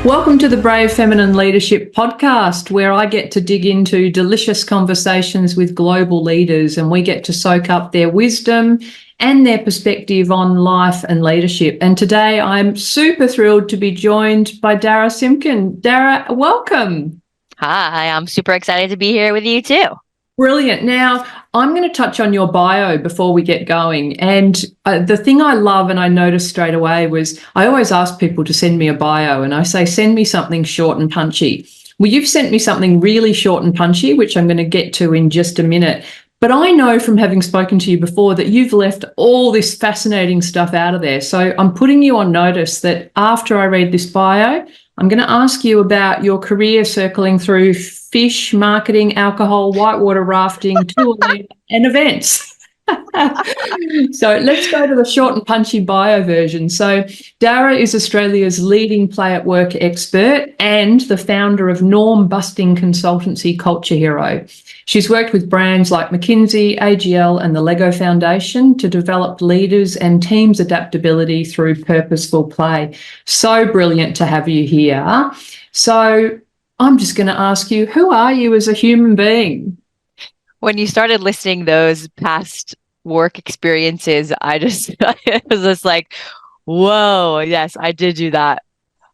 Welcome to the Brave Feminine Leadership podcast, where I get to dig into delicious conversations with global leaders, and we get to soak up their wisdom and their perspective on life and leadership. And today I'm super thrilled to be joined by Dara Simkin. Dara, welcome. Hi, I'm super excited to be here with you too. Brilliant. Now, I'm going to touch on your bio before we get going. And the thing I love and I noticed straight away was I always ask people to send me a bio, and I say, send me something short and punchy. Well, you've sent me something really short and punchy, which I'm going to get to in just a minute. But I know from having spoken to you before that you've left all this fascinating stuff out of there. So I'm putting you on notice that after I read this bio, I'm going to ask you about your career circling through fish, marketing, alcohol, whitewater rafting, touring, and events. So let's go to the short and punchy bio version. So Dara is Australia's leading play at work expert and the founder of norm-busting consultancy Culture Hero. She's worked with brands like McKinsey, AGL, and the Lego Foundation to develop leaders and teams' adaptability through purposeful play. So brilliant to have you here. So I'm just going to ask you, who are you as a human being? When you started listing those past work experiences, it was just like, whoa, yes, I did do that.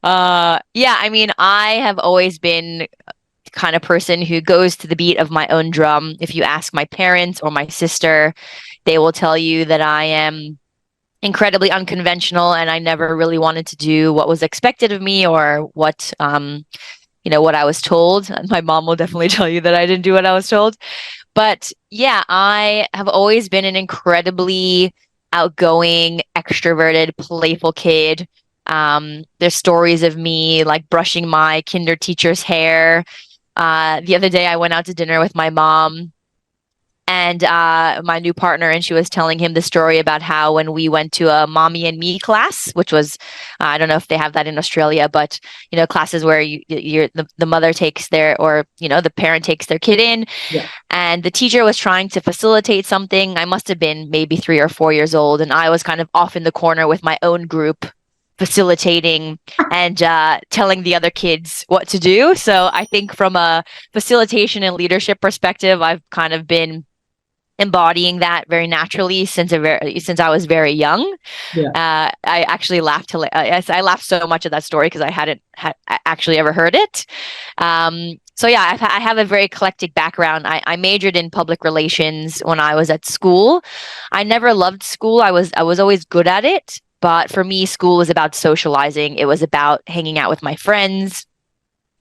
I have always been the kind of person who goes to the beat of my own drum. If you ask my parents or my sister, they will tell you that I am incredibly unconventional and I never really wanted to do what was expected of me or what I was told. And my mom will definitely tell you that I didn't do what I was told. But yeah, I have always been an incredibly outgoing, extroverted, playful kid. There's stories of me like brushing my kinder teacher's hair. The other day I went out to dinner with my mom and my new partner, and she was telling him the story about how when we went to a mommy and me class, which was, I don't know if they have that in Australia, but, classes where the mother takes the parent takes their kid in. Yeah. And the teacher was trying to facilitate something. I must have been maybe 3 or 4 years old, and I was kind of off in the corner with my own group facilitating and telling the other kids what to do. So I think from a facilitation and leadership perspective, I've kind of been embodying that very naturally since I was very young. Yeah. I actually laughed. I laughed so much at that story because I hadn't actually ever heard it. So yeah, I have a very eclectic background. I majored in public relations when I was at school. I never loved school. I was always good at it, but for me, school was about socializing. It was about hanging out with my friends.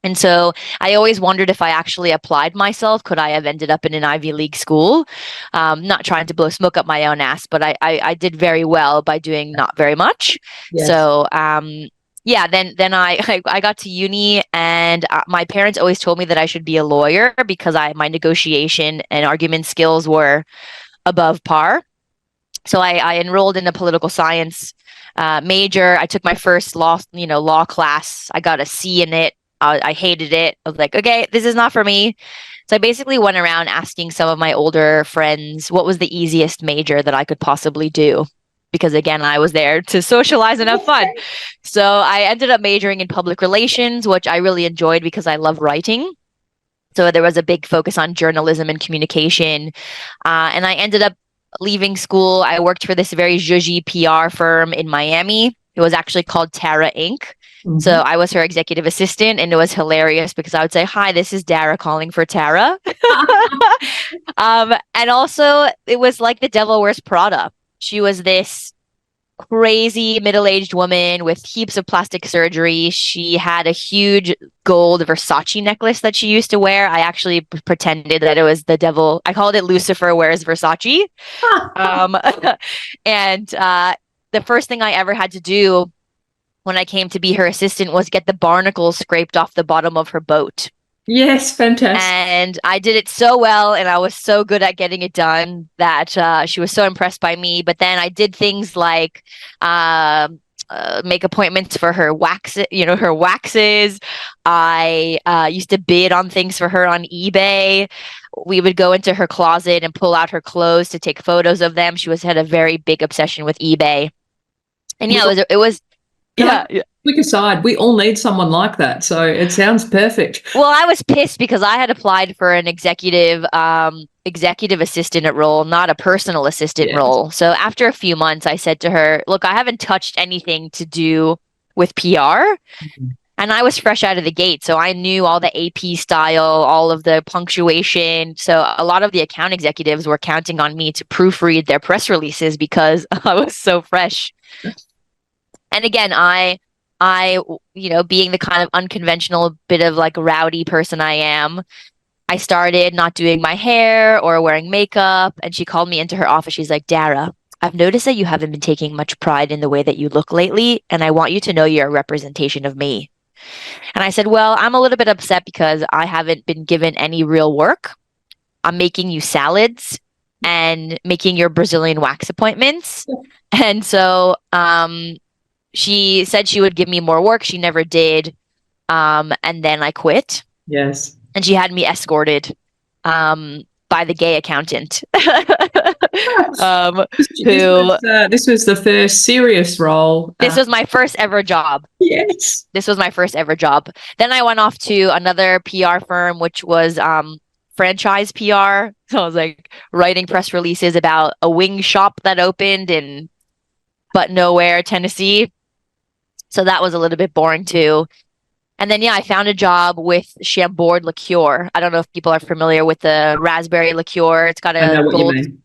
And so I always wondered if I actually applied myself, could I have ended up in an Ivy League school? Not trying to blow smoke up my own ass, but I did very well by doing not very much. Yes. So then I got to uni, and my parents always told me that I should be a lawyer because my negotiation and argument skills were above par. So I enrolled in a political science major. I took my first law class. I got a C in it. I hated it. I was like, okay, this is not for me. So I basically went around asking some of my older friends what was the easiest major that I could possibly do. Because again, I was there to socialize and have fun. So I ended up majoring in public relations, which I really enjoyed because I love writing. So there was a big focus on journalism and communication. And I ended up leaving school. I worked for this very zhuzhy PR firm in Miami. It was actually called Tara Inc. Mm-hmm. So I was her executive assistant, and it was hilarious because I would say, hi, this is Dara calling for Tara. And also it was like the Devil Wears Prada. She was this crazy middle-aged woman with heaps of plastic surgery. She had a huge gold Versace necklace that she used to wear. I actually pretended that it was the devil. I called it Lucifer Wears Versace. And the first thing I ever had to do when I came to be her assistant was get the barnacles scraped off the bottom of her boat. Yes, fantastic. And I did it so well, and I was so good at getting it done that she was so impressed by me. But then I did things like make appointments for her waxes. I used to bid on things for her on eBay. We would go into her closet and pull out her clothes to take photos of them. She had a very big obsession with eBay. And yeah, it was Yeah, yeah. Quick aside, we all need someone like that. So it sounds perfect. Well, I was pissed because I had applied for an executive assistant role, not a personal assistant Yeah. role. So after a few months, I said to her, "Look, I haven't touched anything to do with PR." And I was fresh out of the gate. So I knew all the AP style, all of the punctuation. So a lot of the account executives were counting on me to proofread their press releases because I was so fresh. And again, being the kind of unconventional bit of like rowdy person I am, I started not doing my hair or wearing makeup. And she called me into her office. She's like, "Dara, I've noticed that you haven't been taking much pride in the way that you look lately. And I want you to know you're a representation of me." And I said, "Well, I'm a little bit upset because I haven't been given any real work. I'm making you salads and making your Brazilian wax appointments." And so she said she would give me more work. She never did. And then I quit. Yes. And she had me escorted by the gay accountant. This was the first serious role. This was my first ever job. Yes. This was my first ever job. Then I went off to another PR firm, which was franchise PR. So I was like writing press releases about a wing shop that opened in But Nowhere, Tennessee. So that was a little bit boring too. And then, I found a job with Chambord liqueur. I don't know if people are familiar with the raspberry liqueur. It's got a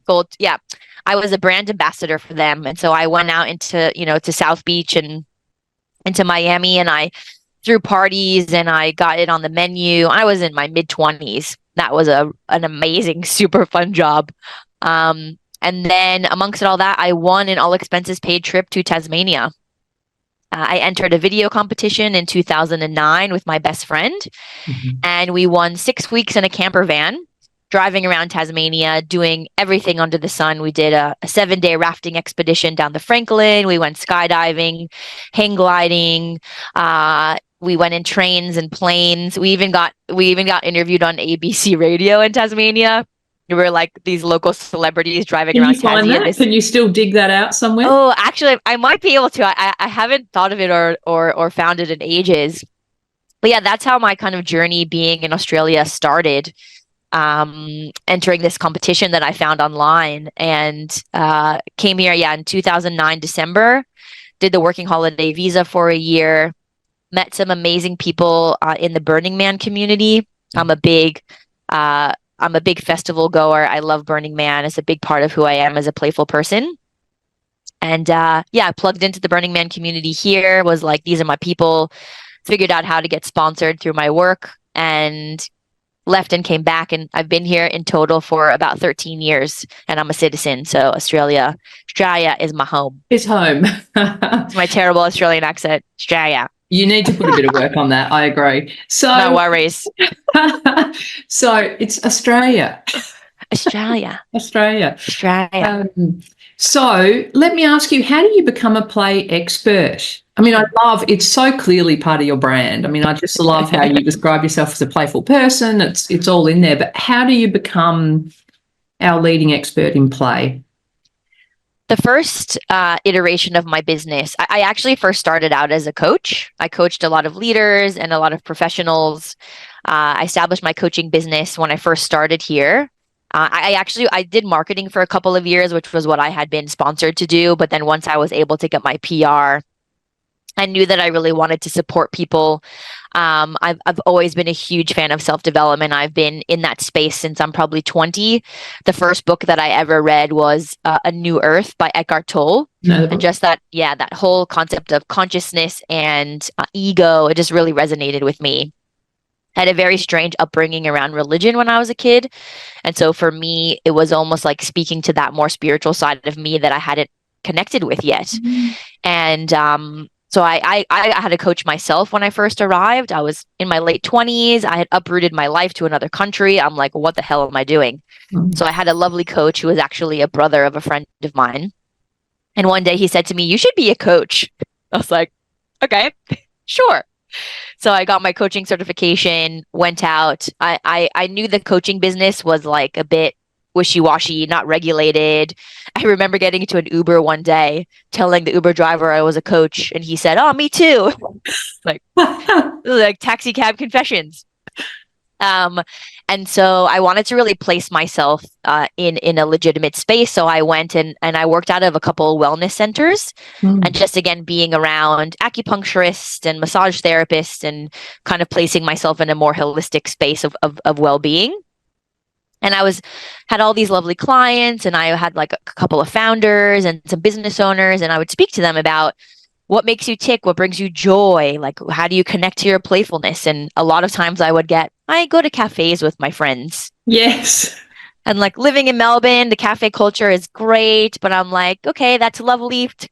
gold. Yeah. I was a brand ambassador for them. And so I went out into, to South Beach and into Miami, and I threw parties and I got it on the menu. I was in my mid-20s. That was an amazing, super fun job. And then amongst all that, I won an all expenses paid trip to Tasmania. I entered a video competition in 2009 with my best friend, and we won 6 weeks in a camper van, driving around Tasmania, doing everything under the sun. We did a 7-day rafting expedition down the Franklin. We went skydiving, hang gliding. We went in trains and planes. We even got interviewed on ABC radio in Tasmania. We were like these local celebrities driving around Tasmania. Can you still dig that out somewhere? Oh, actually, I might be able to. I haven't thought of it or found it in ages. But yeah, that's how my kind of journey being in Australia started. Entering this competition that I found online, and came here, in 2009 December. Did the working holiday visa for a year. Met some amazing people in the Burning Man community. I'm a big festival goer. I love Burning Man. It's a big part of who I am as a playful person. And I plugged into the Burning Man community here, was like, these are my people, figured out how to get sponsored through my work, and left and came back. And I've been here in total for about 13 years, and I'm a citizen. So Australia is my home. It's home. It's my terrible Australian accent. Australia. You need to put a bit of work on that. I agree. So no worries. So it's Australia. Australia. So let me ask you, how do you become a play expert? I mean, it's so clearly part of your brand. I mean, I just love how you describe yourself as a playful person. It's all in there. But how do you become our leading expert in play? The first iteration of my business, I actually first started out as a coach. I coached a lot of leaders and a lot of professionals. I established my coaching business when I first started here. I did marketing for a couple of years, which was what I had been sponsored to do. But then once I was able to get my PR, I knew that I really wanted to support people. I've always been a huge fan of self-development. I've been in that space since I'm probably 20. The first book that I ever read was A New Earth by Eckhart Tolle. And just that whole concept of consciousness and ego, it just really resonated with me. I had a very strange upbringing around religion when I was a kid. And so for me, it was almost like speaking to that more spiritual side of me that I hadn't connected with yet. Mm-hmm. And so I had to coach myself when I first arrived. I was in my late 20s. I had uprooted my life to another country. I'm like, what the hell am I doing? Mm-hmm. So I had a lovely coach who was actually a brother of a friend of mine. And one day he said to me, "You should be a coach." I was like, okay, sure. So I got my coaching certification, went out. I knew the coaching business was like a bit wishy-washy, not regulated. I remember getting into an Uber one day, telling the Uber driver I was a coach, and he said, "Oh, me too." Like taxi cab confessions. Um, and so I wanted to really place myself in a legitimate space. So I went and I worked out of a couple of wellness centers, and just again being around acupuncturists and massage therapists and kind of placing myself in a more holistic space of well-being. And had all these lovely clients, and I had like a couple of founders and some business owners, and I would speak to them about what makes you tick, what brings you joy, like how do you connect to your playfulness. And a lot of times I go to cafes with my friends. Yes. And like living in Melbourne, the cafe culture is great, but I'm like, okay, that's lovely to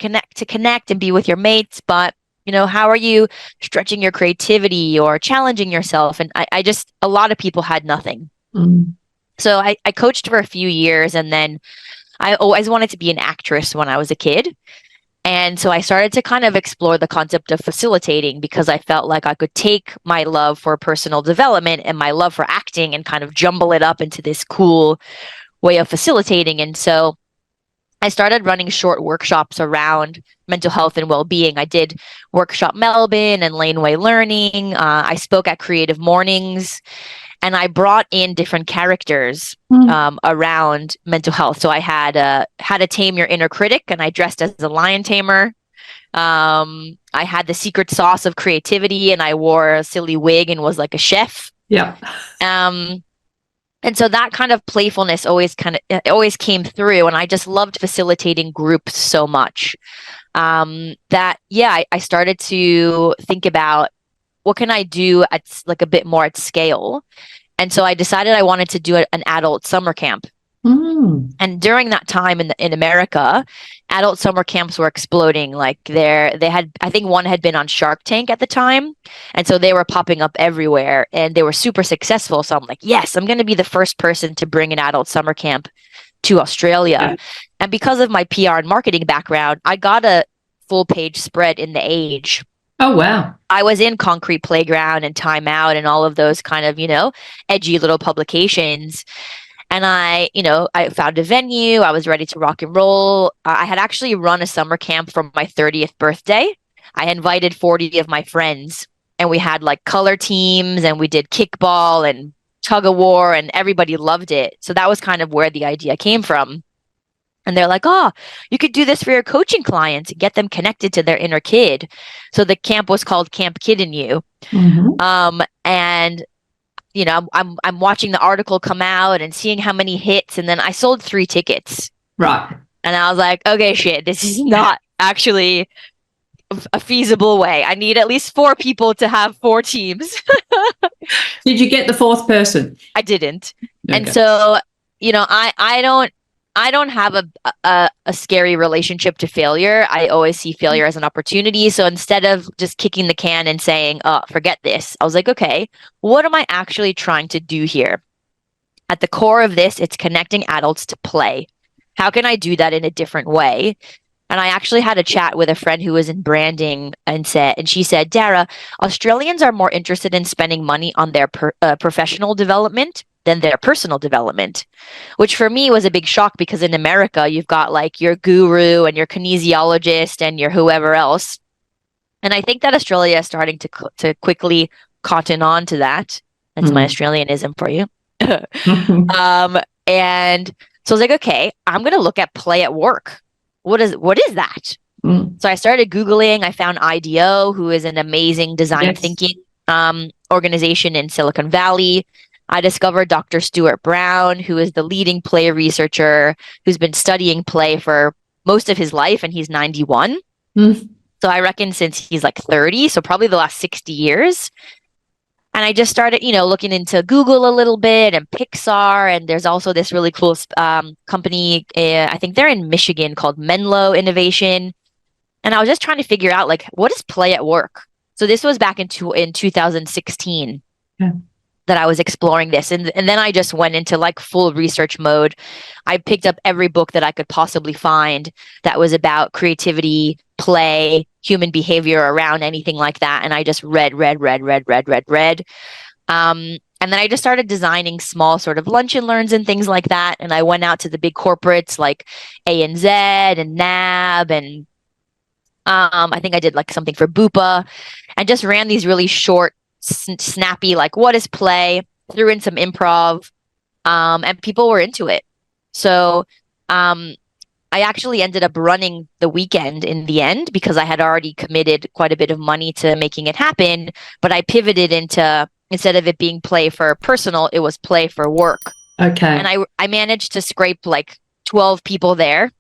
connect and be with your mates, but how are you stretching your creativity or challenging yourself? And I just, a lot of people had nothing. So I coached for a few years, and then I always wanted to be an actress when I was a kid. And so I started to kind of explore the concept of facilitating, because I felt like I could take my love for personal development and my love for acting and kind of jumble it up into this cool way of facilitating. And so I started running short workshops around mental health and well-being. I did Workshop Melbourne and Laneway Learning. I spoke at Creative Mornings, and I brought in different characters around mental health. So I had How to Tame Your Inner Critic, and I dressed as a lion tamer. I had the secret sauce of creativity, and I wore a silly wig and was like a chef. Yeah. And so that kind of playfulness always came through, and I just loved facilitating groups so much that I started to think about, what can I do at like a bit more at scale? And so I decided I wanted to do an adult summer camp. And during that time in America, adult summer camps were exploding. Like I think one had been on Shark Tank at the time. And so they were popping up everywhere, and they were super successful. So I'm like, yes, I'm going to be the first person to bring an adult summer camp to Australia. Yeah. And because of my PR and marketing background, I got a full page spread in The Age. Oh, wow. I was in Concrete Playground and Time Out and all of those kind of, edgy little publications. And I found a venue. I was ready to rock and roll. I had actually run a summer camp for my 30th birthday. I invited 40 of my friends, and we had like color teams, and we did kickball and tug of war, and everybody loved it. So that was kind of where the idea came from. And they're like, oh, you could do this for your coaching clients and get them connected to their inner kid. So the camp was called Camp Kid in You. And I'm watching the article come out and seeing how many hits, and then I sold 3 tickets. Right. And I was like, okay, shit, this is not actually a feasible way. I need at least 4 people to have 4 teams. Did you get the 4th person? I didn't. Okay. And so, I don't have a scary relationship to failure. I always see failure as an opportunity. So instead of just kicking the can and saying, oh, forget this, I was like, okay, what am I actually trying to do here? At the core of this, it's connecting adults to play. How can I do that in a different way? And I actually had a chat with a friend who was in branding, and she said, Dara, Australians are more interested in spending money on their professional development than their personal development, which for me was a big shock, because in America, you've got like your guru and your kinesiologist and your whoever else. And I think that Australia is starting to quickly cotton on to that. That's my Australianism for you. And so I was like, okay, I'm going to look at play at work. What is that? So I started Googling. I found IDEO, who is an amazing design thinking organization in Silicon Valley. I discovered Dr. Stuart Brown, who is the leading play researcher, who's been studying play for most of his life, and he's 91. So I reckon since he's like 30, so probably the last 60 years. And I just started, looking into Google a little bit and Pixar. And there's also this really cool company, I think they're in Michigan, called Menlo Innovation. And I was just trying to figure out, like, what is play at work? So this was back in 2016 that I was exploring this. And then I just went into like full research mode. I picked up every book that I could possibly find that was about creativity, play, human behavior around anything like that. And I just read. And then I just started designing small sort of lunch and learns and things like that. And I went out to the big corporates like ANZ and NAB, and I think I did like something for Bupa, and just ran these really short, snappy, like, what is play? Threw in some improv, and people were into it. So um, I actually ended up running the weekend in the end because I had already committed quite a bit of money to making it happen. But I pivoted into, instead of it being play for personal, it was play for work. Okay. And I managed to scrape like 12 people there.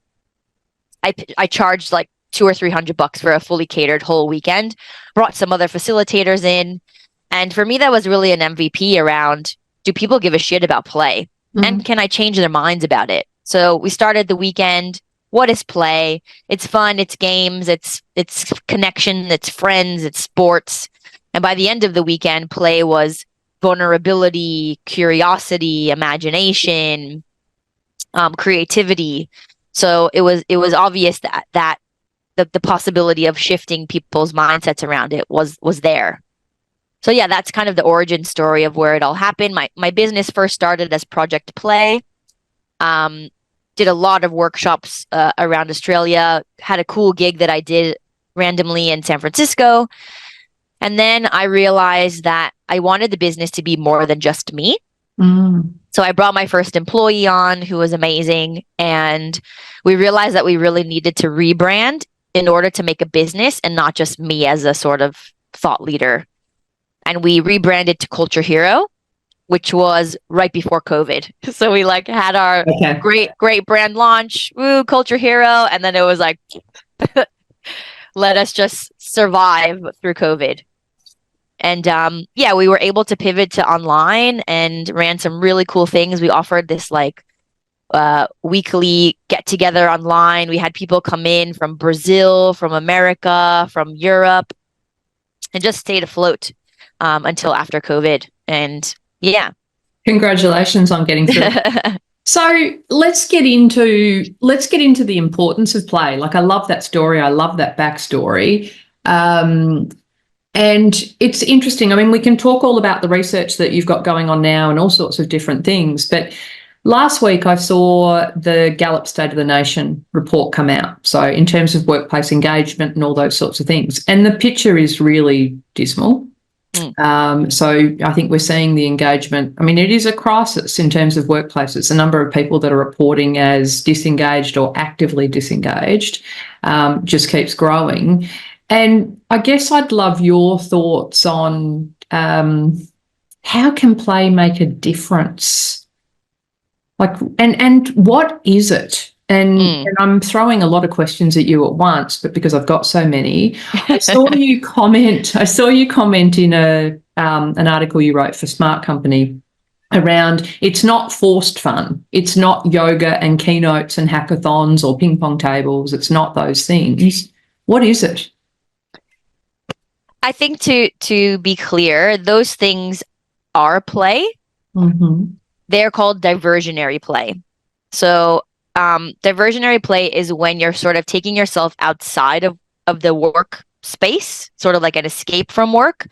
I charged like $200 or $300 for a fully catered whole weekend, brought some other facilitators in. And for me, that was really an MVP around, do people give a shit about play? And can I change their minds about it? So we started the weekend. What is play? It's fun. It's games. It's connection. It's friends. It's sports. And by the end of the weekend, play was vulnerability, curiosity, imagination, creativity. So it was obvious that the possibility of shifting people's mindsets around it was there. So yeah, that's kind of the origin story of where it all happened. My business first started as Project Play. Did a lot of workshops around Australia, had a cool gig that I did randomly in San Francisco. And then I realized that I wanted the business to be more than just me. So I brought my first employee on who was amazing. And we realized that we really needed to rebrand in order to make a business and not just me as a sort of thought leader. And we rebranded to Culture Hero, which was right before COVID. So we like had our great brand launch, woo, Culture Hero. And then it was like, let us just survive through COVID. And yeah, we were able to pivot to online and ran some really cool things. We offered this like weekly get together online. We had people come in from Brazil, from America, from Europe, and just stayed afloat until after COVID. And yeah. Congratulations on getting through. So let's get into the importance of play. Like, I love that story. I love that backstory. And it's interesting. I mean, we can talk all about the research that you've got going on now and all sorts of different things. But last week I saw the Gallup State of the Nation report come out. So in terms of workplace engagement and all those sorts of things. And the picture is really dismal. So I think we're seeing the engagement. I mean, it is a crisis in terms of workplaces. The number of people that are reporting as disengaged or actively disengaged just keeps growing. And I guess I'd love your thoughts on how can play make a difference? Like, and what is it? And I'm throwing a lot of questions at you at once, but because I've got so many, I saw you comment in an article you wrote for Smart Company around it's not forced fun. It's not yoga and keynotes and hackathons or ping pong tables. It's not those things. What is it? I think to be clear, those things are play. They're called diversionary play. So diversionary play is when you're sort of taking yourself outside of the work space, sort of like an escape from work,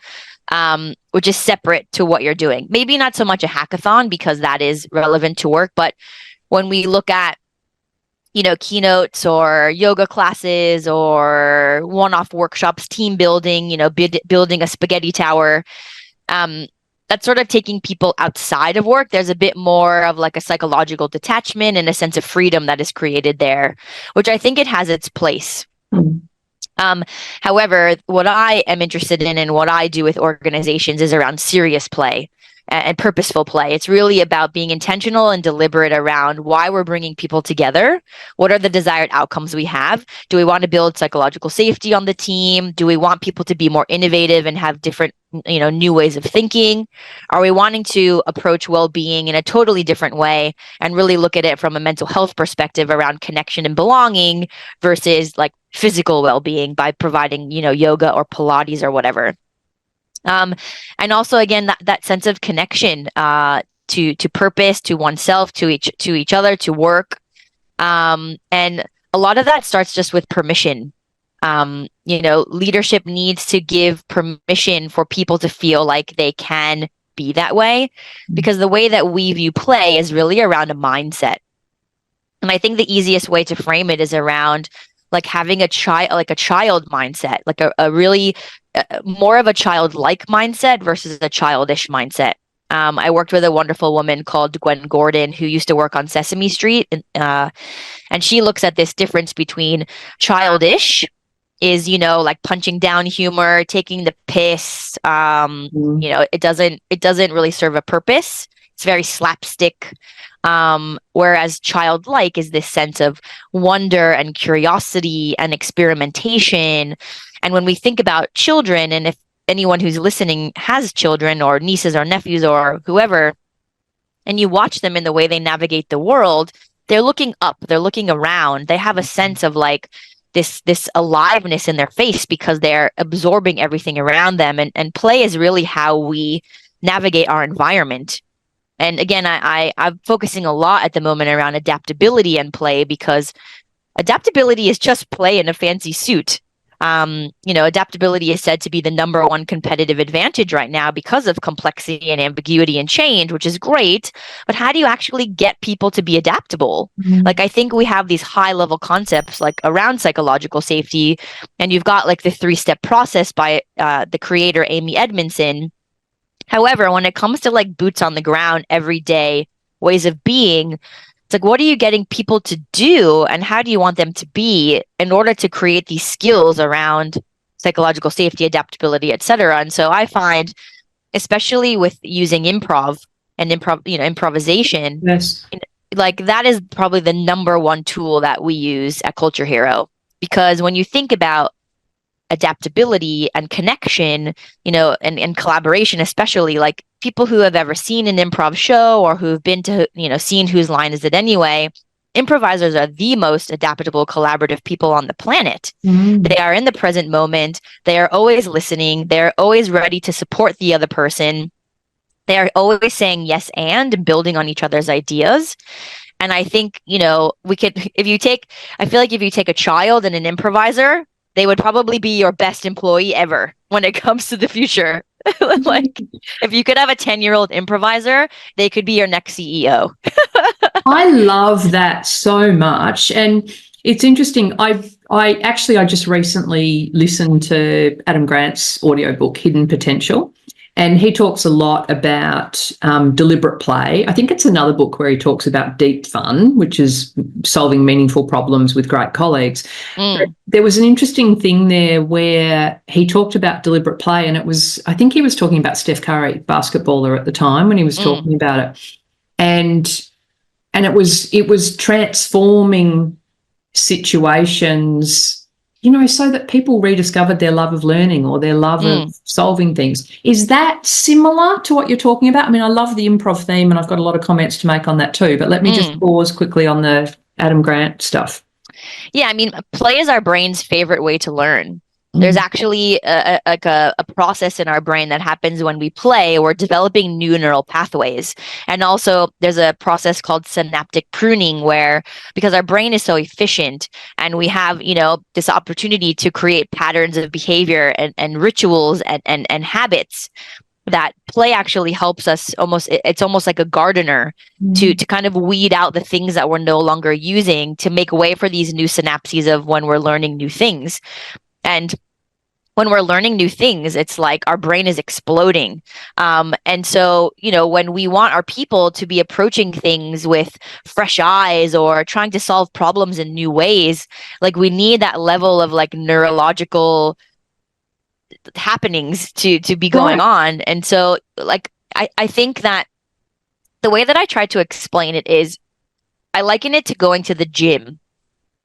which is separate to what you're doing. Maybe not so much a hackathon because that is relevant to work, but when we look at, you know, keynotes or yoga classes or one-off workshops, team building, you know, building a spaghetti tower, that's sort of taking people outside of work. There's a bit more of like a psychological detachment and a sense of freedom that is created there, which I think it has its place. However, what I am interested in and what I do with organizations is around serious play and purposeful play. It's really about being intentional and deliberate around why we're bringing people together. What are the desired outcomes we have? Do we want to build psychological safety on the team? Do we want people to be more innovative and have different, you know, new ways of thinking? Are we wanting to approach well-being in a totally different way and really look at it from a mental health perspective around connection and belonging versus like physical well-being by providing, you know, yoga or Pilates or whatever? And also, again, that sense of connection to purpose, to oneself, to each other, to work. And a lot of that starts just with permission. You know, leadership needs to give permission for people to feel like they can be that way, because the way that we view play is really around a mindset. And I think the easiest way to frame it is around like having a child mindset, like a really more of a childlike mindset versus a childish mindset. I worked with a wonderful woman called Gwen Gordon who used to work on Sesame Street, and she looks at this difference between childish is, like punching down humor, taking the piss. It doesn't really serve a purpose. It's very slapstick. Whereas childlike is this sense of wonder and curiosity and experimentation. And when we think about children, and if anyone who's listening has children or nieces or nephews or whoever, and you watch them in the way they navigate the world, they're looking up, they're looking around, they have a sense of like this aliveness in their face because they're absorbing everything around them. And play is really how we navigate our environment. And again, I'm focusing a lot at the moment around adaptability and play, because adaptability is just play in a fancy suit. Adaptability is said to be the number one competitive advantage right now because of complexity and ambiguity and change, which is great. But how do you actually get people to be adaptable? Like, I think we have these high level concepts like around psychological safety, and you've got like the 3-step process by the creator, Amy Edmondson. However, when it comes to like boots on the ground, everyday ways of being, it's like, what are you getting people to do and how do you want them to be in order to create these skills around psychological safety, adaptability, et cetera? And so I find, especially with using improvisation, Yes. like that is probably the number one tool that we use at Culture Hero. Because when you think about adaptability and connection, and collaboration, especially like people who have ever seen an improv show or who've been to, seen Whose Line Is It Anyway, improvisers are the most adaptable, collaborative people on the planet. They are in the present moment. They are always listening. They're always ready to support the other person. They are always saying yes and building on each other's ideas. And I think, I feel like if you take a child and an improviser, they would probably be your best employee ever when it comes to the future. Like, if you could have a 10-year-old improviser, they could be your next CEO. I love that so much. And it's interesting. I just recently listened to Adam Grant's audiobook, Hidden Potential. And he talks a lot about deliberate play. I think it's another book where he talks about deep fun, which is solving meaningful problems with great colleagues. But there was an interesting thing there where he talked about deliberate play, and I think he was talking about Steph Curry, basketballer at the time, when he was talking about it. And it was transforming situations, so that people rediscovered their love of learning or their love of solving things. Is that similar to what you're talking about? I mean, I love the improv theme and I've got a lot of comments to make on that too, but let me just pause quickly on the Adam Grant stuff. Yeah, I mean, play is our brain's favorite way to learn. There's actually a process in our brain that happens when we play. We're developing new neural pathways. And also there's a process called synaptic pruning where, because our brain is so efficient and we have, this opportunity to create patterns of behavior and rituals and habits, that play actually helps us it's almost like a gardener to kind of weed out the things that we're no longer using to make way for these new synapses of when we're learning new things. And when we're learning new things, it's like our brain is exploding. And so, when we want our people to be approaching things with fresh eyes or trying to solve problems in new ways, like we need that level of like neurological happenings to be going on. And so like, I think that the way that I try to explain it is I liken it to going to the gym.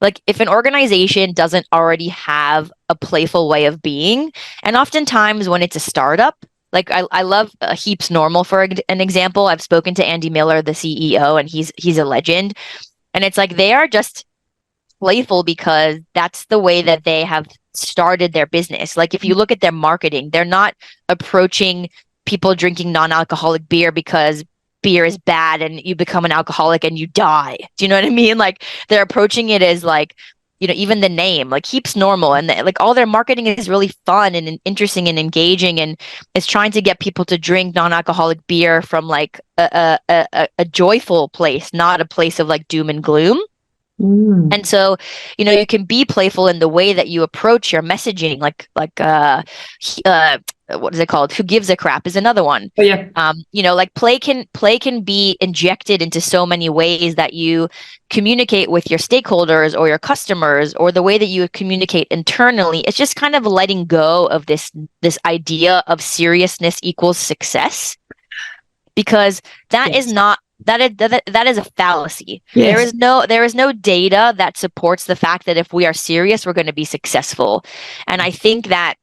Like, if an organization doesn't already have a playful way of being, and oftentimes when it's a startup, like I love Heaps Normal for an example. I've spoken to Andy Miller, the CEO, and he's a legend. And it's like they are just playful because that's the way that they have started their business. Like, if you look at their marketing, they're not approaching people drinking non-alcoholic beer because beer is bad and you become an alcoholic and you die. Do you know what I mean? Like, they're approaching it as like, even the name, like Keeps Normal, and like all their marketing is really fun and interesting and engaging, and it's trying to get people to drink non-alcoholic beer from like a joyful place, not a place of like doom and gloom. And so, you can be playful in the way that you approach your messaging, what is it called? Who Gives a Crap is another one. Oh, yeah. Like play can be injected into so many ways that you communicate with your stakeholders or your customers, or the way that you communicate internally. It's just kind of letting go of this idea of seriousness equals success, because that Yes. is not that is a fallacy. Yes. There is no data that supports the fact that if we are serious, we're going to be successful. And I think that,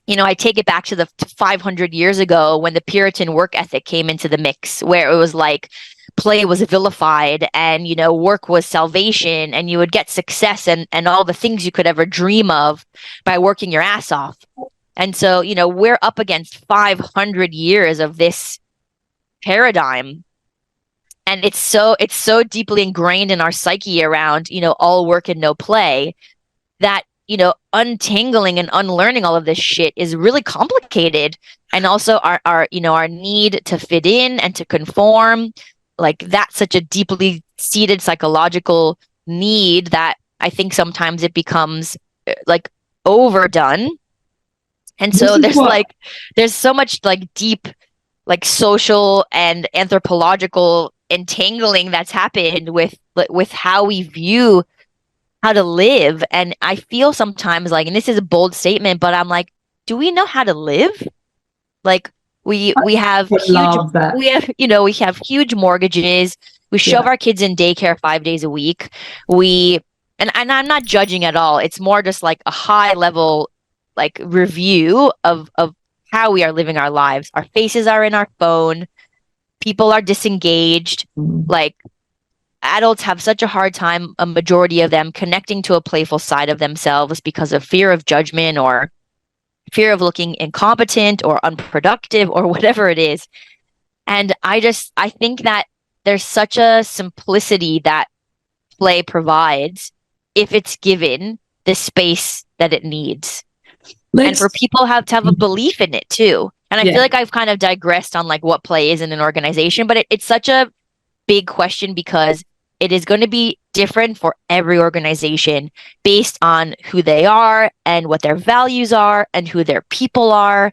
I take it back to the 500 years ago when the Puritan work ethic came into the mix, where it was like play was vilified, and work was salvation, and you would get success and all the things you could ever dream of by working your ass off. And so, we're up against 500 years of this paradigm, and it's so deeply ingrained in our psyche around all work and no play, that untangling and unlearning all of this shit is really complicated. And also our need to fit in and to conform, like that's such a deeply seated psychological need that I think sometimes it becomes like overdone. And so there's so much like deep like social and anthropological entangling that's happened with how we view how to live. And I feel sometimes like, and this is a bold statement, but I'm like, do we know how to live? Like we have we have huge mortgages. We shove our kids in daycare 5 days a week. And I'm not judging at all. It's more just like a high level like review of how we are living our lives. Our faces are in our phone. People are disengaged. Like adults have such a hard time, a majority of them, connecting to a playful side of themselves because of fear of judgment or fear of looking incompetent or unproductive or whatever it is. And I think that there's such a simplicity that play provides if it's given the space that it needs. And for people to have a belief in it too. And I feel like I've kind of digressed on like what play is in an organization, but it's such a big question because it is going to be different for every organization based on who they are and what their values are and who their people are.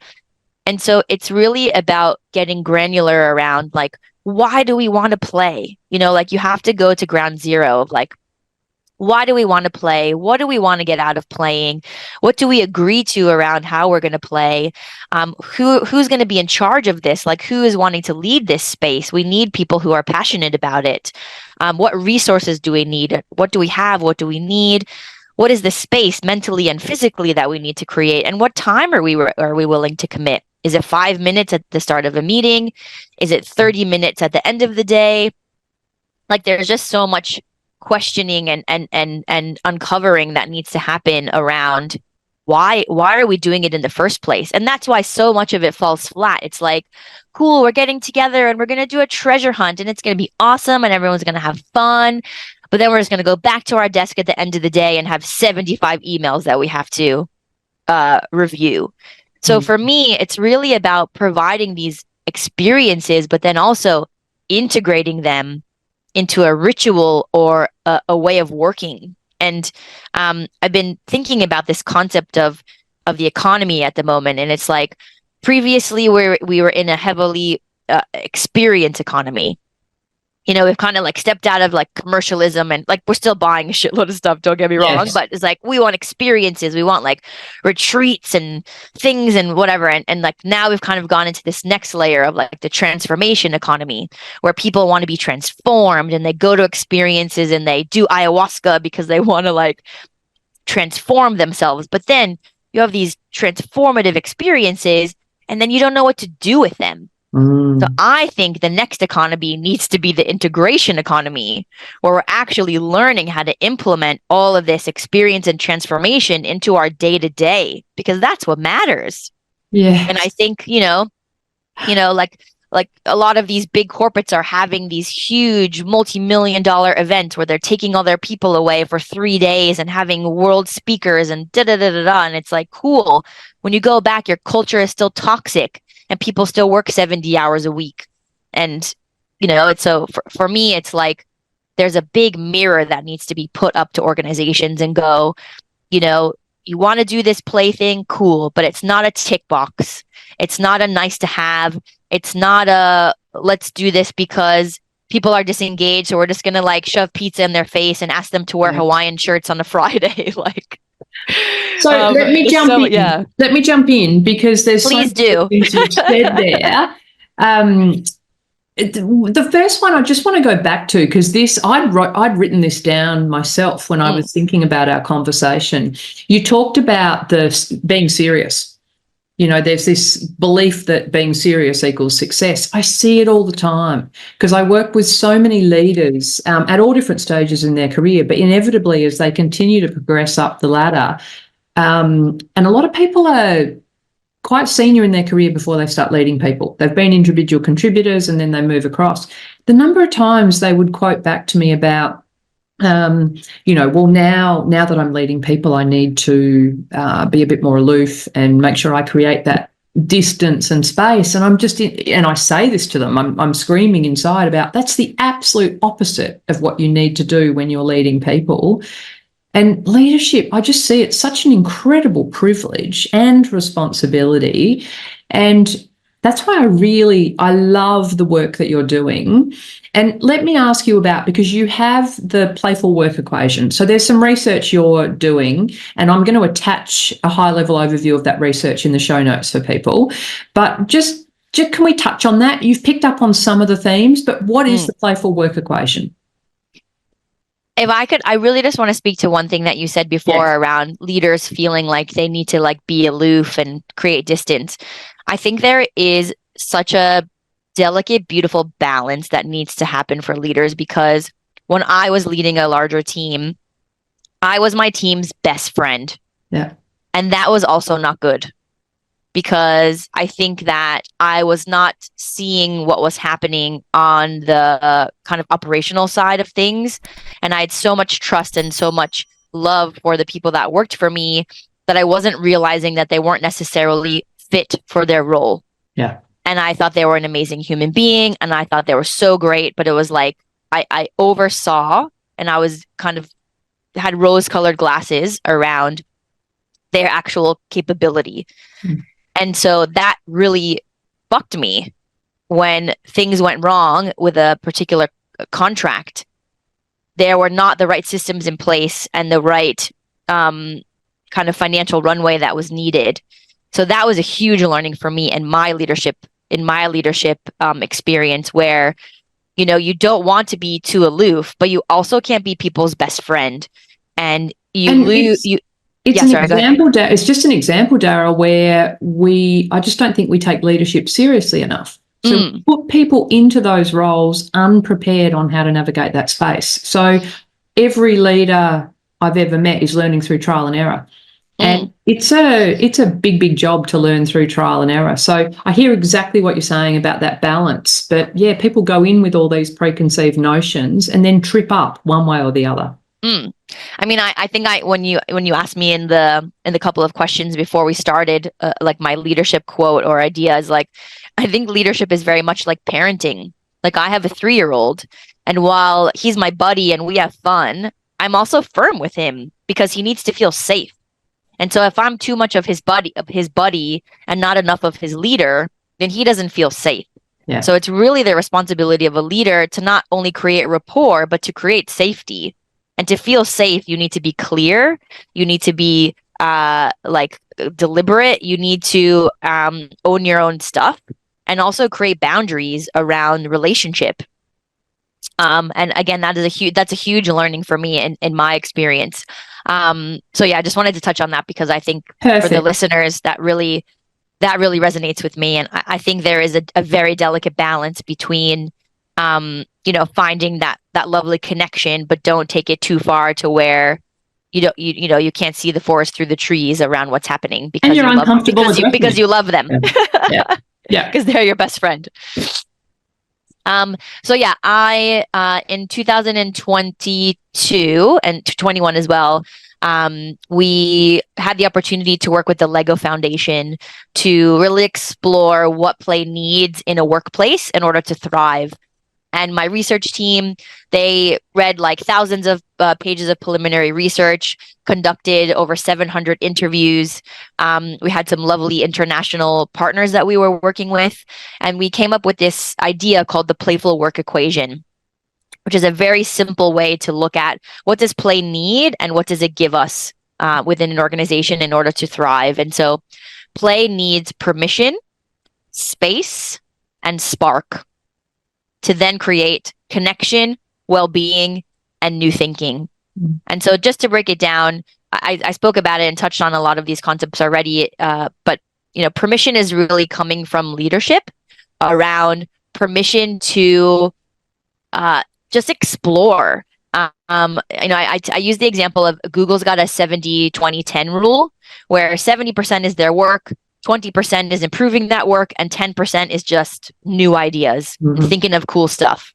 And so it's really about getting granular around like, why do we want to play? Like you have to go to ground zero of like, why do we want to play? What do we want to get out of playing? What do we agree to around how we're going to play? Who's going to be in charge of this? Like who is wanting to lead this space? We need people who are passionate about it. What resources do we need? What do we have? What do we need? What is the space mentally and physically that we need to create? And what time are we willing to commit? Is it 5 minutes at the start of a meeting? Is it 30 minutes at the end of the day? Like there's just so much questioning and uncovering that needs to happen around why are we doing it in the first place? And that's why so much of it falls flat. It's like, cool, we're getting together and we're going to do a treasure hunt and it's going to be awesome and everyone's going to have fun. But then we're just going to go back to our desk at the end of the day and have 75 emails that we have to review. So for me, it's really about providing these experiences, but then also integrating them into a ritual or a way of working. And I've been thinking about this concept of the economy at the moment. And it's like previously we were in a heavily experience economy. We've kind of like stepped out of like commercialism and like we're still buying a shitload of stuff, don't get me wrong, but it's like we want experiences, we want like retreats and things and whatever. And like now we've kind of gone into this next layer of like the transformation economy where people want to be transformed and they go to experiences and they do ayahuasca because they want to like transform themselves. But then you have these transformative experiences and then you don't know what to do with them. So I think the next economy needs to be the integration economy, where we're actually learning how to implement all of this experience and transformation into our day to day, because that's what matters. Yeah. And I think, like like a lot of these big corporates are having these huge multi-million-dollar events where they're taking all their people away for 3 days and having world speakers and da da da da da. And it's like, cool. When you go back, your culture is still toxic and people still work 70 hours a week. And, it's so for me, it's like there's a big mirror that needs to be put up to organizations and go, you want to do this play thing, cool, but it's not a tick box. It's not a nice to have. It's not a let's do this because people are disengaged, so we're just gonna like shove pizza in their face and ask them to wear Hawaiian shirts on a Friday. Like, so let me jump in. Yeah. Let me jump in because there's please do things you've said there. The first one I just want to go back to because I'd written this down myself when I was thinking about our conversation. You talked about being serious. There's this belief that being serious equals success. I see it all the time because I work with so many leaders at all different stages in their career, but inevitably as they continue to progress up the ladder, and a lot of people are quite senior in their career before they start leading people. They've been individual contributors and then they move across. The number of times they would quote back to me about, well, now that I'm leading people, I need to be a bit more aloof and make sure I create that distance and space. And and I say this to them, I'm screaming inside about that's the absolute opposite of what you need to do when you're leading people. And leadership, I just see it such an incredible privilege and responsibility. And that's why I love the work that you're doing. And let me ask you about, because you have the playful work equation. So there's some research you're doing, and I'm going to attach a high-level overview of that research in the show notes for people. But just can we touch on that? You've picked up on some of the themes, but what is the playful work equation? If I could, I really just want to speak to one thing that you said before around leaders feeling like they need to like be aloof and create distance. I think there is such a delicate, beautiful balance that needs to happen for leaders, because when I was leading a larger team, I was my team's best friend. Yeah. And that was also not good, because I think that I was not seeing what was happening on the kind of operational side of things. And I had so much trust and so much love for the people that worked for me that I wasn't realizing that they weren't necessarily fit for their role. Yeah. And I thought they were an amazing human being, and I thought they were so great, but it was like I oversaw, and I was kind of had rose-colored glasses around their actual capability. And so that really fucked me when things went wrong with a particular contract. There were not the right systems in place and the right kind of financial runway that was needed. So that was a huge learning for me in my leadership experience, where, you don't want to be too aloof, but you also can't be people's best friend. And it's just an example, Dara, where I just don't think we take leadership seriously enough. So put people into those roles unprepared on how to navigate that space. So every leader I've ever met is learning through trial and error. And it's a big, big job to learn through trial and error. So I hear exactly what you're saying about that balance. But yeah, people go in with all these preconceived notions and then trip up one way or the other. I mean, I think when you asked me in the couple of questions before we started, like my leadership quote or idea is like, I think leadership is very much like parenting. Like, I have a 3-year-old, and while he's my buddy and we have fun, I'm also firm with him because he needs to feel safe. And so if I'm too much of his buddy and not enough of his leader, then he doesn't feel safe. Yeah. So it's really the responsibility of a leader to not only create rapport, but to create safety. And to feel safe, you need to be clear. You need to be deliberate. You need to own your own stuff, and also create boundaries around relationship. And again, that's a huge learning for me in my experience. So yeah, I just wanted to touch on that because I think for the listeners that really resonates with me. And I think there is a very delicate balance between, finding that lovely connection, but don't take it too far to where you can't see the forest through the trees around what's happening because and you're uncomfortable because you love them. Yeah. Yeah. because they're your best friend. So yeah, I in 2022 and 21 as well, we had the opportunity to work with the Lego Foundation to really explore what play needs in a workplace in order to thrive. And my research team, they read like thousands of pages of preliminary research, conducted over 700 interviews. We had some lovely international partners that we were working with, and we came up with this idea called the playful work equation, which is a very simple way to look at what does play need and what does it give us within an organization in order to thrive. And so play needs permission, space, and spark to then create connection, well-being, and new thinking. And so just to break it down, I spoke about it and touched on a lot of these concepts already, but permission is really coming from leadership around permission to just explore. I use the example of Google's got a 70-20-10 rule where 70% is their work, 20% is improving that work, and 10% is just new ideas, thinking of cool stuff.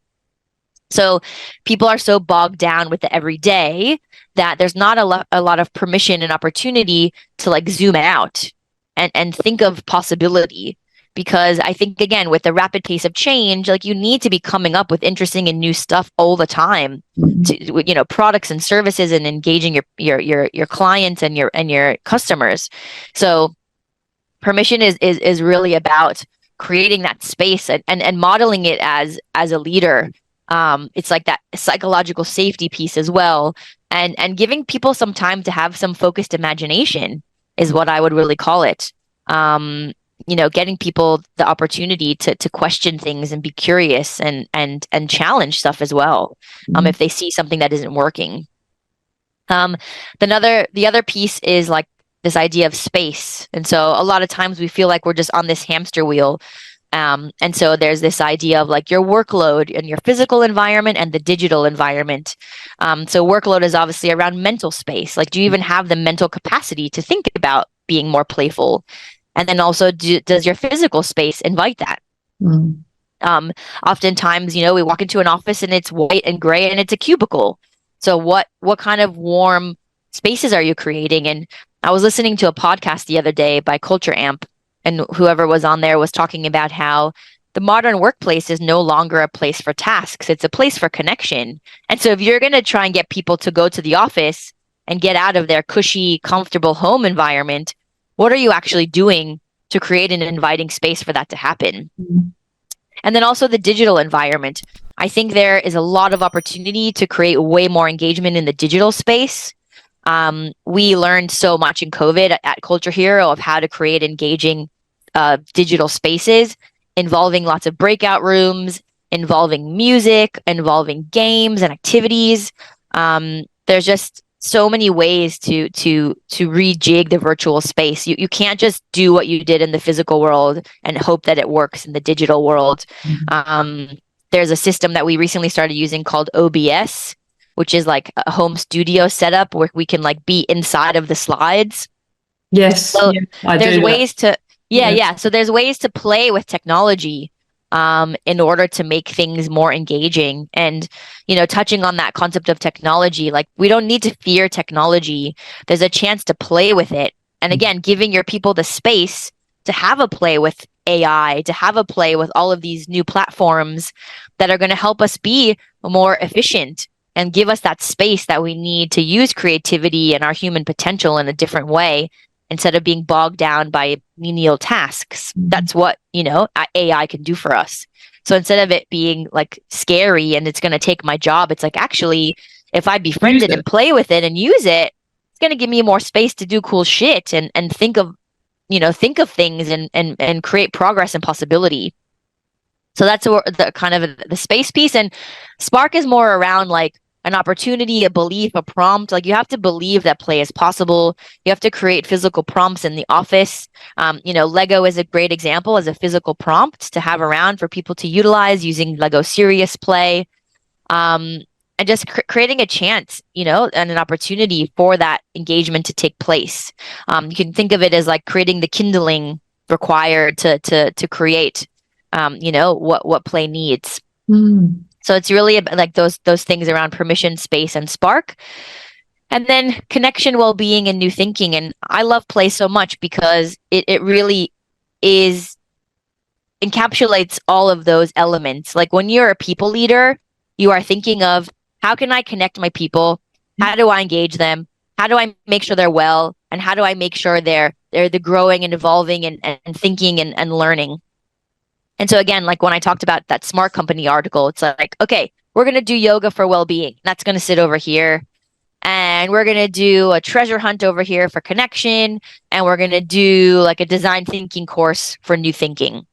So people are so bogged down with the everyday that there's not a lot of permission and opportunity to like zoom out and think of possibility. Because I think, again, with the rapid pace of change, like you need to be coming up with interesting and new stuff all the time, to, products and services, and engaging your clients and your customers. So permission is really about creating that space and modeling it as a leader. It's like that psychological safety piece as well, and giving people some time to have some focused imagination is what I would really call it. Getting people the opportunity to question things and be curious and challenge stuff as well, if they see something that isn't working. The other piece is like this idea of space. And so a lot of times we feel like we're just on this hamster wheel. And so there's this idea of like your workload and your physical environment and the digital environment. So workload is obviously around mental space. Like, do you even have the mental capacity to think about being more playful? And then also, does your physical space invite that? Oftentimes, we walk into an office and it's white and gray and it's a cubicle. So what kind of warm spaces are you creating? And I was listening to a podcast the other day by Culture Amp, and whoever was on there was talking about how the modern workplace is no longer a place for tasks. It's a place for connection. And so if you're going to try and get people to go to the office and get out of their cushy, comfortable home environment, what are you actually doing to create an inviting space for that to happen? And then also the digital environment. I think there is a lot of opportunity to create way more engagement in the digital space. We learned so much in COVID at Culture Hero of how to create engaging digital spaces involving lots of breakout rooms, involving music, involving games and activities. There's just so many ways to rejig the virtual space. You can't just do what you did in the physical world and hope that it works in the digital world. There's a system that we recently started using called OBS, which is like a home studio setup where we can like be inside of the slides. Yes. So there's ways to So there's ways to play with technology in order to make things more engaging. And, touching on that concept of technology, like we don't need to fear technology. There's a chance to play with it. And again, giving your people the space to have a play with AI, to have a play with all of these new platforms that are going to help us be more efficient and give us that space that we need to use creativity and our human potential in a different way instead of being bogged down by menial tasks. That's what, AI can do for us. So instead of it being like scary and it's going to take my job, it's like, actually, if I befriend it and play with it and use it, it's going to give me more space to do cool shit and think of things and create progress and possibility. So that's the kind of the space piece. And Spark is more around like an opportunity, a belief, a prompt. Like you have to believe that play is possible. You have to create physical prompts in the office. Lego is a great example as a physical prompt to have around for people to utilize using Lego Serious Play. And just creating a chance, and an opportunity for that engagement to take place. You can think of it as like creating the kindling required to create, what play needs. Mm. So it's really about like those things around permission, space, and spark. And then connection, well-being, and new thinking. And I love play so much because it really is encapsulates all of those elements. Like when you're a people leader, you are thinking of how can I connect my people? How do I engage them? How do I make sure they're well? And how do I make sure they're the growing and evolving and thinking and learning? And so again, like when I talked about that smart company article, it's like, okay, we're going to do yoga for well-being. That's going to sit over here. And we're going to do a treasure hunt over here for connection. And we're going to do like a design thinking course for new thinking.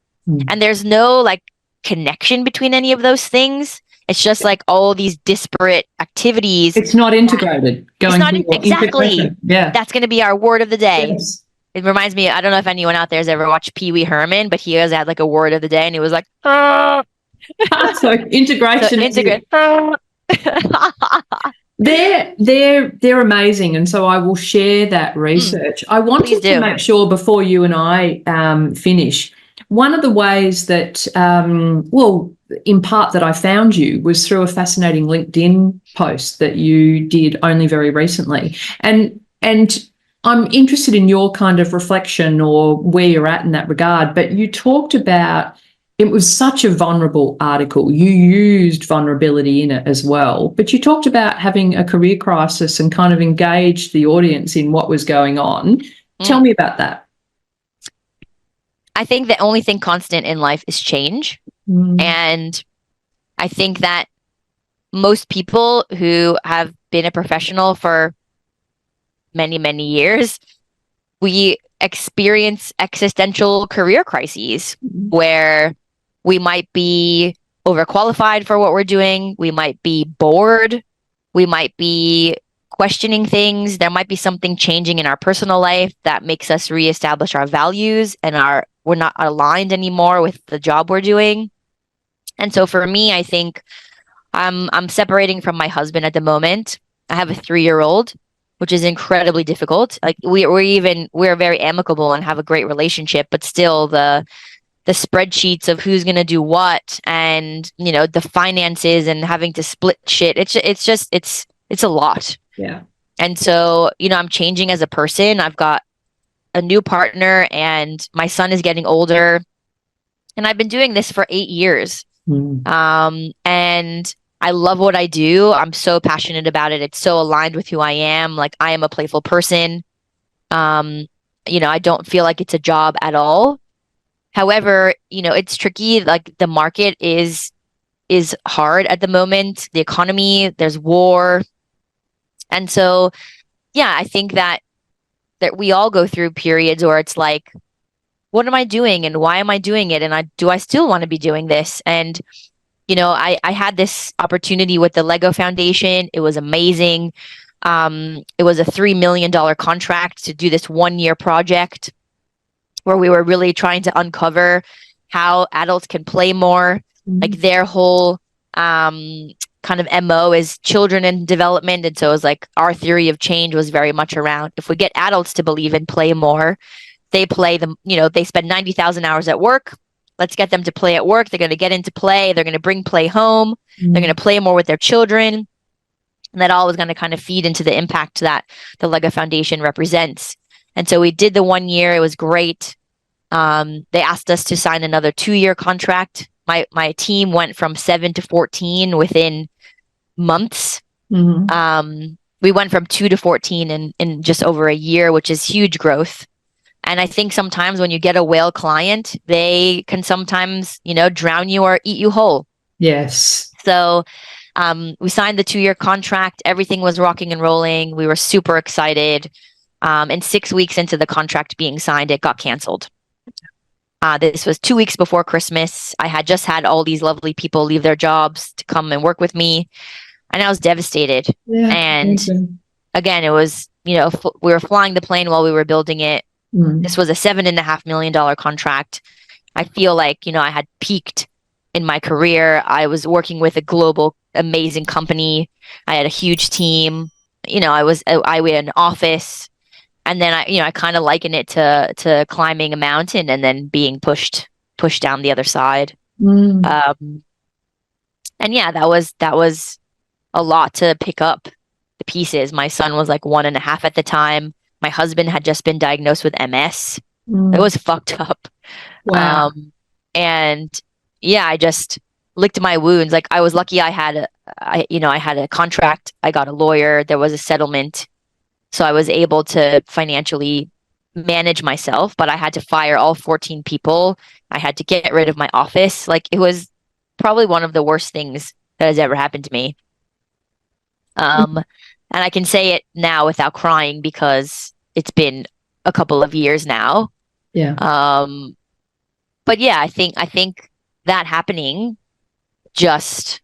And there's no like connection between any of those things. It's just like all these disparate activities. It's not integrated. Exactly. Yeah. That's going to be our word of the day. Yes. It reminds me, I don't know if anyone out there has ever watched Pee Wee Herman, but he always had like a word of the day and he was like, So integration. They're amazing, and so I will share that research. I wanted to make sure before you and I finish. One of the ways that, in part that I found you was through a fascinating LinkedIn post that you did only very recently, and I'm interested in your kind of reflection or where you're at in that regard. But you talked about. It was such a vulnerable article. You used vulnerability in it as well. But you talked about having a career crisis and kind of engaged the audience in what was going on. Tell me about that. I think the only thing constant in life is change. And I think that most people who have been a professional for many, many years, we experience existential career crises where we might be overqualified for what we're doing. We might be bored. We might be questioning things. There might be something changing in our personal life that makes us reestablish our values and we're not aligned anymore with the job we're doing. And so for me, I think I'm separating from my husband at the moment. I have a 3-year-old, which is incredibly difficult. Like we're very amicable and have a great relationship, but still the spreadsheets of who's going to do what and, the finances and having to split shit. It's a lot. Yeah. And so, I'm changing as a person. I've got a new partner and my son is getting older and I've been doing this for 8 years. And I love what I do. I'm so passionate about it. It's so aligned with who I am. Like I am a playful person. I don't feel like it's a job at all. However, it's tricky. Like the market is hard at the moment. The economy, there's war. And so, I think that we all go through periods where it's like, what am I doing and why am I doing it? And do I still want to be doing this? And, I had this opportunity with the Lego Foundation. It was amazing. It was a $3 million contract to do this 1-year project where we were really trying to uncover how adults can play more. Like their whole kind of MO is children in development. And so it was like our theory of change was very much around if we get adults to believe in play more, they play them, they spend 90,000 hours at work. Let's get them to play at work. They're going to get into play. They're going to bring play home. They're going to play more with their children. And that all was going to kind of feed into the impact that the Lego Foundation represents. And so we did the 1 year. It was great. They asked us to sign another 2-year contract. My team went from 7 to 14 within months. We went from 2 to 14 in just over a year, which is huge growth. And I think sometimes when you get a whale client, they can sometimes, drown you or eat you whole. Yes. So we signed the 2-year contract. Everything was rocking and rolling. We were super excited. And 6 weeks into the contract being signed, it got canceled. This was 2 weeks before Christmas. I had just had all these lovely people leave their jobs to come and work with me. And I was devastated. Yeah, and again, it was, we were flying the plane while we were building it. This was a $7.5 million contract. I feel like, I had peaked in my career. I was working with a global, amazing company. I had a huge team. I had an office. And then I kind of liken it to climbing a mountain and then being pushed down the other side. And yeah, that was a lot to pick up the pieces. My son was like 1.5 at the time. My husband had just been diagnosed with MS. It was fucked up. Wow. And yeah, I just licked my wounds. Like I was lucky I had a contract. I got a lawyer. There was a settlement. So I was able to financially manage myself, but I had to fire all 14 people. I had to get rid of my office. Like it was probably one of the worst things that has ever happened to me. And I can say it now without crying because it's been a couple of years now. Yeah. But yeah, I think that happening just,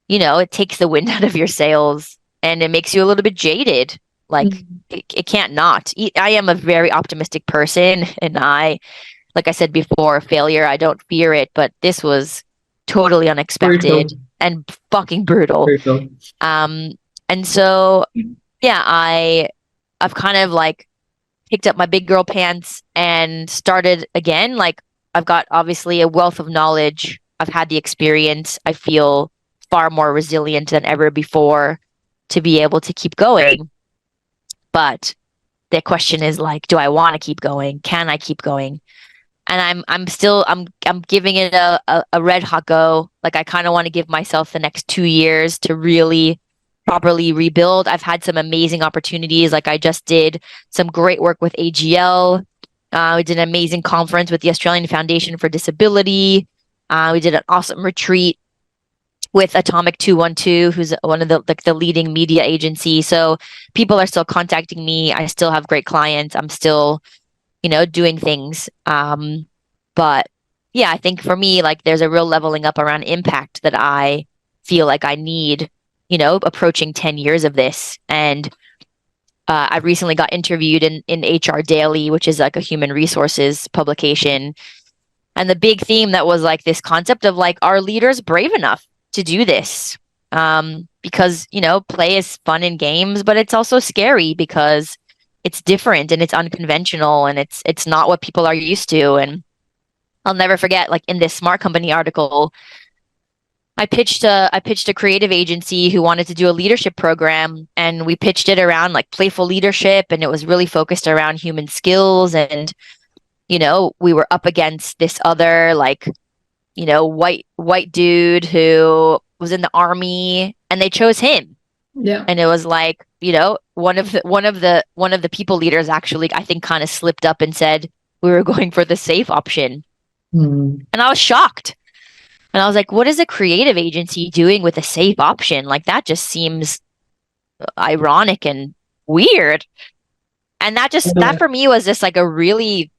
it takes the wind out of your sails and it makes you a little bit jaded. Like it can't not. I am a very optimistic person, and like I said before, failure, I don't fear it, but this was totally unexpected Brutal. and fucking brutal. Brutal. And so yeah, I've kind of like picked up my big girl pants and started again. Like I've got obviously a wealth of knowledge. I've had the experience. I feel far more resilient than ever before to be able to keep going. But the question is like, do I want to keep going? Can I keep going? And I'm giving it a red hot go. Like I kind of want to give myself the next 2 years to really properly rebuild. I've had some amazing opportunities. Like I just did some great work with AGL. We did an amazing conference with the Australian Foundation for Disability. We did an awesome retreat with Atomic 212, who's one of the leading media agency. So people are still contacting me. I still have great clients. I'm still, doing things. But yeah, I think for me, like there's a real leveling up around impact that I feel like I need, approaching 10 years of this. And I recently got interviewed in HR Daily, which is like a human resources publication. And the big theme that was like this concept of like, are leaders brave enough to do this? Because, play is fun in games, but it's also scary because it's different and it's unconventional and it's not what people are used to. And I'll never forget, like in this Smart Company article, I pitched a creative agency who wanted to do a leadership program, and we pitched it around like playful leadership, and it was really focused around human skills. And we were up against this other like white dude who was in the army, and they chose him. Yeah. And it was like, one of the people leaders actually, I think, kind of slipped up and said we were going for the safe option. And I was shocked. And I was like, what is a creative agency doing with a safe option? Like that just seems ironic and weird. And that for me was just like a really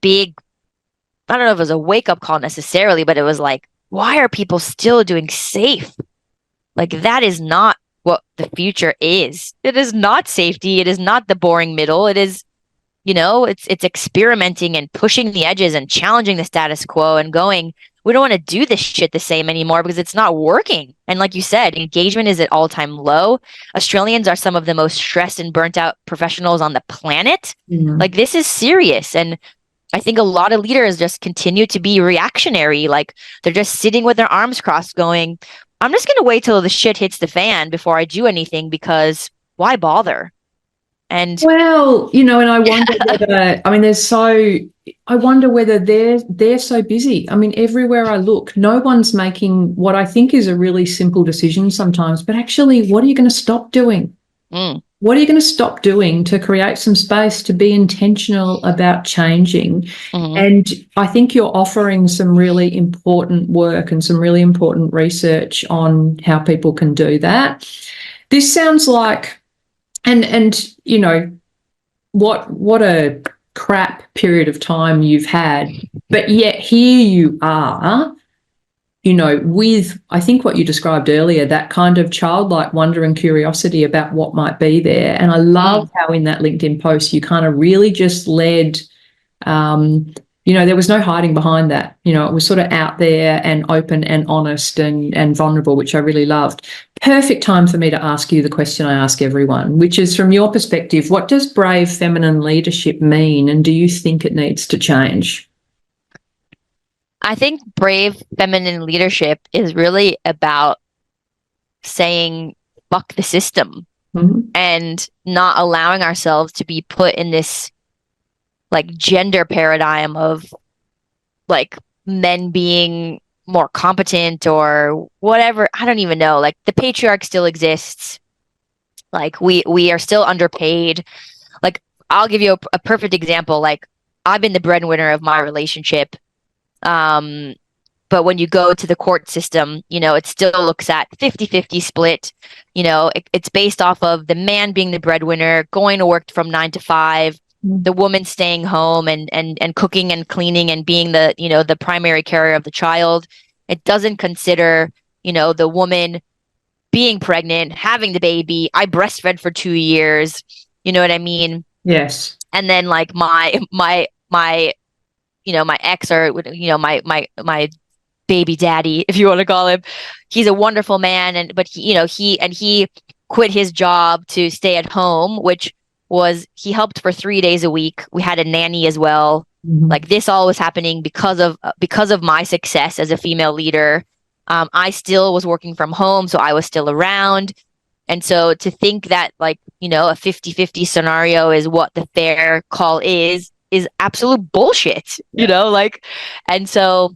big, I don't know if it was a wake-up call necessarily, but it was like, why are people still doing safe? Like that is not what the future is. It is not safety. It is not the boring middle. It is, it's experimenting and pushing the edges and challenging the status quo and going, we don't want to do this shit the same anymore because it's not working. And like you said, engagement is at all-time low. Australians are some of the most stressed and burnt out professionals on the planet. Like this is serious. And I think a lot of leaders just continue to be reactionary. Like they're just sitting with their arms crossed going, I'm just going to wait till the shit hits the fan before I do anything because why bother? And well, and I wonder whether, I wonder whether they're so busy. I mean, everywhere I look, no one's making what I think is a really simple decision sometimes, but actually, what are you going to stop doing? What are you going to stop doing to create some space to be intentional about changing? And I think you're offering some really important work and some really important research on how people can do that. This sounds like, and what a crap period of time you've had, but yet here you are, with, I think what you described earlier, that kind of childlike wonder and curiosity about what might be there. And I love how in that LinkedIn post you kind of really just led, there was no hiding behind that. It was sort of out there and open and honest and vulnerable, which I really loved. perfect time for me to ask you the question I ask everyone, which is, from your perspective, what does brave feminine leadership mean, and do you think it needs to change? I think brave feminine leadership is really about saying, fuck the system, and not allowing ourselves to be put in this like gender paradigm of like men being more competent or whatever. I don't even know. Like the patriarch still exists. Like we are still underpaid. Like I'll give you a perfect example. Like I've been the breadwinner of my relationship. But when you go to the court system, you know, it still looks at 50-50 split. You know, it's based off of the man being the breadwinner, going to work from 9 to 5, the woman staying home and cooking and cleaning and being the, you know, the primary carrier of the child. It doesn't consider, you know, the woman being pregnant, having the baby. I breastfed for 2 years. You know what I mean? Yes. And then like my you know, my ex, or you know, my baby daddy, if you want to call him, he's a wonderful man, but he, you know, he quit his job to stay at home, which was, he helped for 3 days a week. We had a nanny as well. Like this all was happening because of my success as a female leader. I still was working from home, so I was still around. And so to think that like, you know, a 50-50 scenario is what the fair call is absolute bullshit, you know, like, and so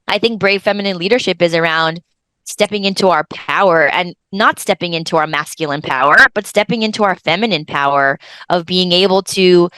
I think brave feminine leadership is around stepping into our power, and not stepping into our masculine power, but stepping into our feminine power of being able to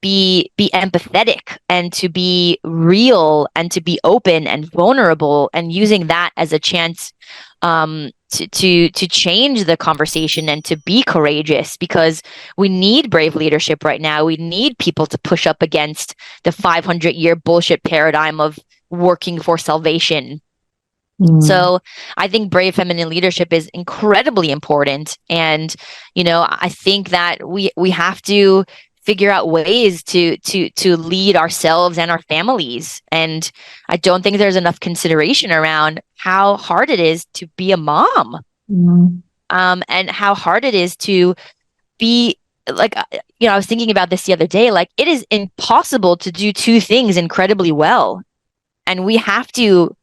be empathetic and to be real and to be open and vulnerable, and using that as a chance to change the conversation and to be courageous, because we need brave leadership right now. We need people to push up against the 500-year bullshit paradigm of working for salvation. So I think brave feminine leadership is incredibly important. And, you know, I think that we have to figure out ways to lead ourselves and our families. And I don't think there's enough consideration around how hard it is to be a mom, and how hard it is to be like, you know, I was thinking about this the other day, like it is impossible to do two things incredibly well. And we have to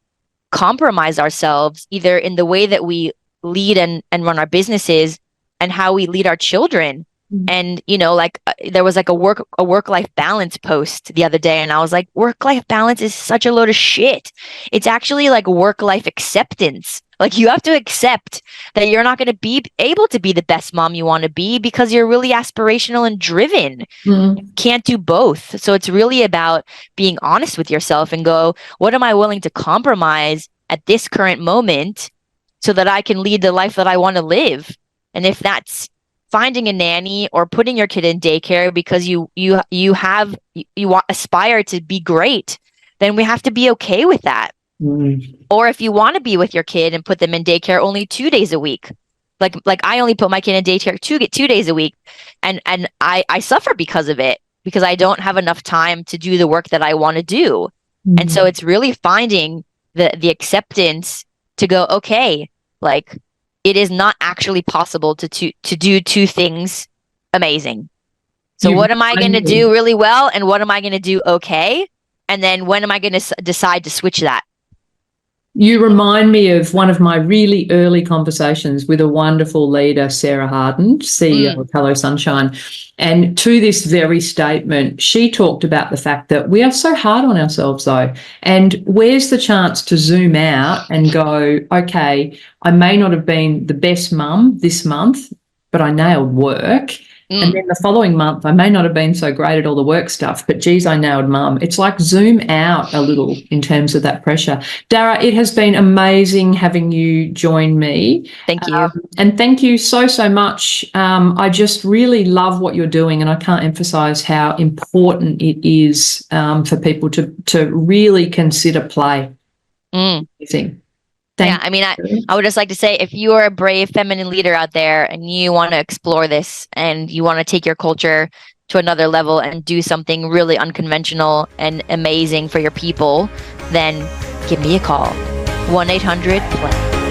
compromise ourselves either in the way that we lead and run our businesses, and how we lead our children. And, you know, like there was like a work-life balance post the other day, and I was like, work-life balance is such a load of shit. It's actually like work-life acceptance. Like you have to accept that you're not going to be able to be the best mom you want to be because you're really aspirational and driven. You can't do both. So it's really about being honest with yourself and go, what am I willing to compromise at this current moment so that I can lead the life that I want to live? And if that's finding a nanny or putting your kid in daycare because you aspire to be great, then we have to be okay with that. Or if you want to be with your kid and put them in daycare only 2 days a week, like I only put my kid in daycare 2 days a week, and I suffer because of it, because I don't have enough time to do the work that I want to do. And so it's really finding the acceptance to go, okay, like it is not actually possible to do two things amazing. So what am I going to do really well, and what am I going to do okay? And then when am I going to decide to switch that? You remind me of one of my really early conversations with a wonderful leader, Sarah Harden, CEO of Hello Sunshine. And to this very statement, she talked about the fact that we are so hard on ourselves, though. And where's the chance to zoom out and go, okay, I may not have been the best mum this month, but I nailed work. And then the following month, I may not have been so great at all the work stuff, but geez, I nailed mum. It's like zoom out a little in terms of that pressure. Dara, it has been amazing having you join me. Thank you. And thank you so, so much. I just really love what you're doing, and I can't emphasize how important it is for people to really consider play. Yeah, I mean, I would just like to say, if you are a brave feminine leader out there and you want to explore this and you want to take your culture to another level and do something really unconventional and amazing for your people, then give me a call. 1-800-PLAN.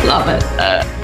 Love it.